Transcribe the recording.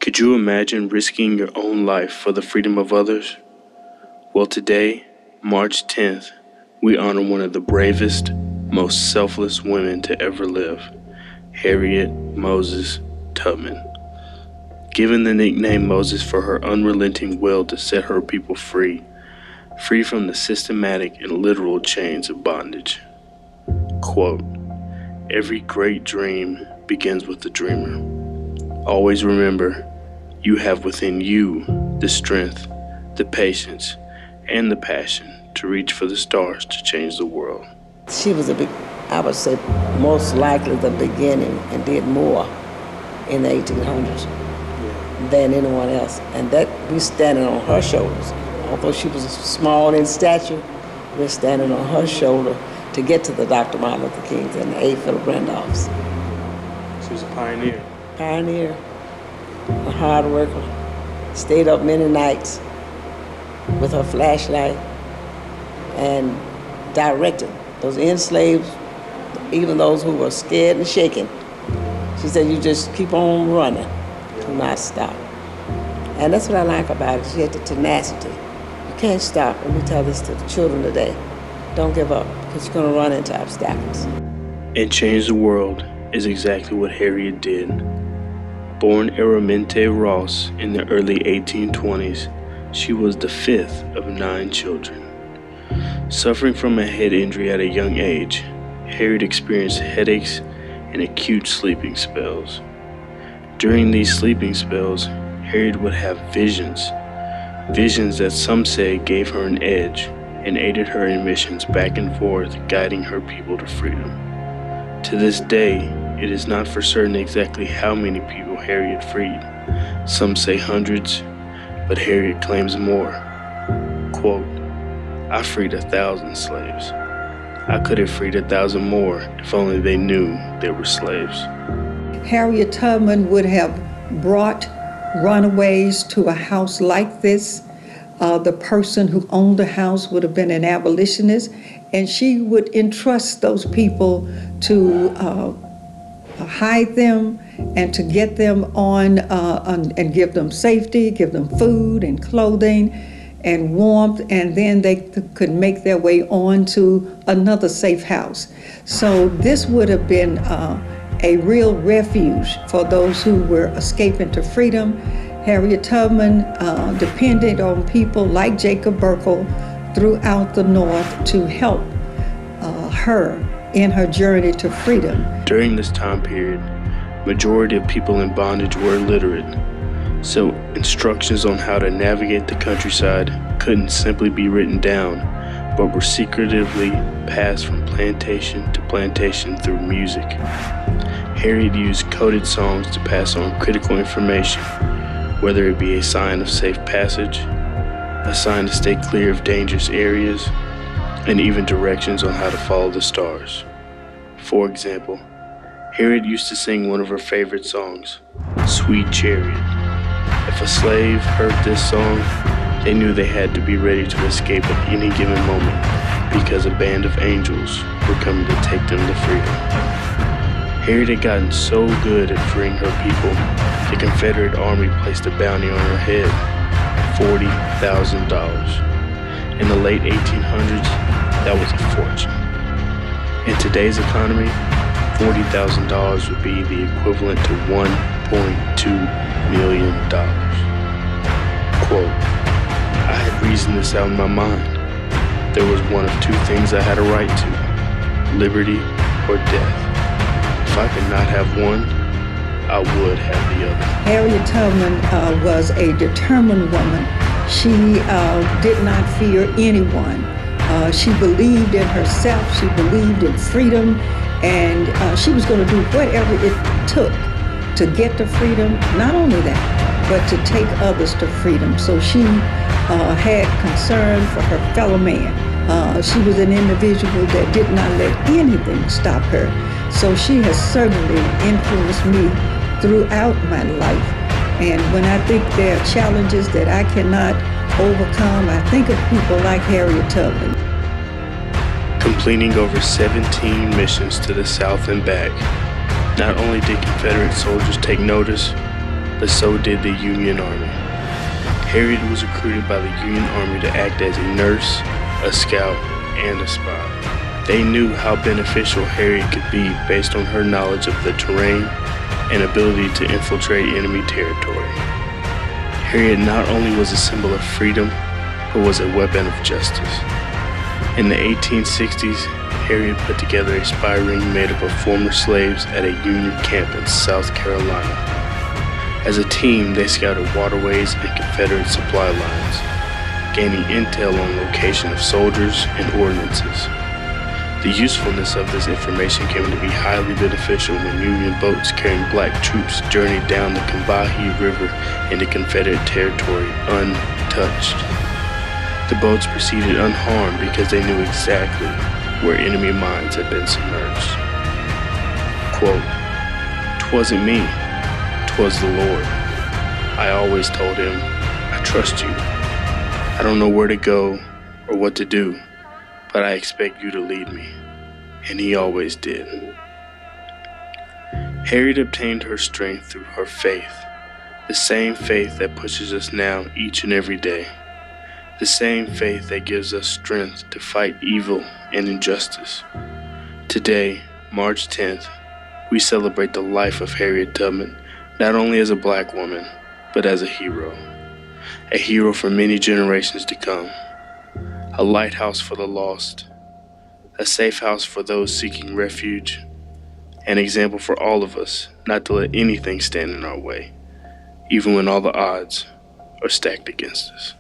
Could you imagine risking your own life for the freedom of others? Well, today, March 10th, we honor one of the bravest, most selfless women to ever live, Harriet Moses Tubman. Given the nickname Moses for her unrelenting will to set her people free from the systematic and literal chains of bondage. Quote, "Every great dream begins with the dreamer. Always remember, you have within you the strength, the patience, and the passion to reach for the stars to change the world." She was I would say, most likely the beginning, and did more in the 1800s than anyone else. And that we standing on her shoulders. Although she was small in stature, we're standing on her shoulder to get to the Dr. Martin Luther Kings and the A. Philip Randolphs. She was a pioneer. Pioneer, a hard worker, stayed up many nights with her flashlight and directed those enslaved, even those who were scared and shaken. She said, you just keep on running, do not stop. And that's what I like about it. She had the tenacity. You can't stop, and we tell this to the children today. Don't give up, because you're going to run into obstacles. And change the world is exactly what Harriet did. Born Araminta Ross in the early 1820s, she was the fifth of 9 children. Suffering from a head injury at a young age, Harriet experienced headaches and acute sleeping spells. During these sleeping spells, Harriet would have visions that some say gave her an edge and aided her in missions back and forth, guiding her people to freedom. To this day, it is not for certain exactly how many people Harriet freed. Some say hundreds, but Harriet claims more. Quote, "I freed 1,000 slaves. I could have freed 1,000 more if only they knew they were slaves." Harriet Tubman would have brought runaways to a house like this. The person who owned the house would have been an abolitionist, and she would entrust those people to hide them and to get them on and give them safety, give them food and clothing and warmth, and then they could make their way on to another safe house. So this would have been a real refuge for those who were escaping to freedom. Harriet Tubman depended on people like Jacob Burkle throughout the North to help her in her journey to freedom. During this time period, majority of people in bondage were illiterate, so instructions on how to navigate the countryside couldn't simply be written down, but were secretively passed from plantation to plantation through music. Harriet used coded songs to pass on critical information, whether it be a sign of safe passage, a sign to stay clear of dangerous areas, and even directions on how to follow the stars. For example, Harriet used to sing one of her favorite songs, "Sweet Chariot." If a slave heard this song, they knew they had to be ready to escape at any given moment, because a band of angels were coming to take them to freedom. Harriet had gotten so good at freeing her people, the Confederate Army placed a bounty on her head, $40,000. In the late 1800s, that was a fortune. In today's economy, $40,000 would be the equivalent to $1.2 million. Quote, "I had reasoned this out in my mind. There was one of 2 things I had a right to, liberty or death. If I could not have one, I would have the other." Harriet Tubman was a determined woman. She did not fear anyone. She believed in herself. She believed in freedom, and she was going to do whatever it took to get to freedom. Not only that, but to take others to freedom. So she had concern for her fellow man. She was an individual that did not let anything stop her. So she has certainly influenced me throughout my life. And when I think there are challenges that I cannot overcome, I think of people like Harriet Tubman. Completing over 17 missions to the South and back, not only did Confederate soldiers take notice, but so did the Union Army. Harriet was recruited by the Union Army to act as a nurse, a scout, and a spy. They knew how beneficial Harriet could be based on her knowledge of the terrain and ability to infiltrate enemy territory. Harriet not only was a symbol of freedom, but was a weapon of justice. In the 1860s, Harriet put together a spy ring made up of former slaves at a Union camp in South Carolina. As a team, they scouted waterways and Confederate supply lines, gaining intel on location of soldiers and ordnances. The usefulness of this information came to be highly beneficial when Union boats carrying black troops journeyed down the Combahee River into Confederate territory untouched. The boats proceeded unharmed because they knew exactly where enemy mines had been submerged. Quote, "'Twasn't me, 'twas the Lord. I always told him, I trust you. I don't know where to go or what to do, but I expect you to lead me." And he always did. Harriet obtained her strength through her faith, the same faith that pushes us now each and every day. The same faith that gives us strength to fight evil and injustice. Today, March 10th, we celebrate the life of Harriet Tubman, not only as a black woman, but as a hero for many generations to come, a lighthouse for the lost, a safe house for those seeking refuge, an example for all of us not to let anything stand in our way, even when all the odds are stacked against us.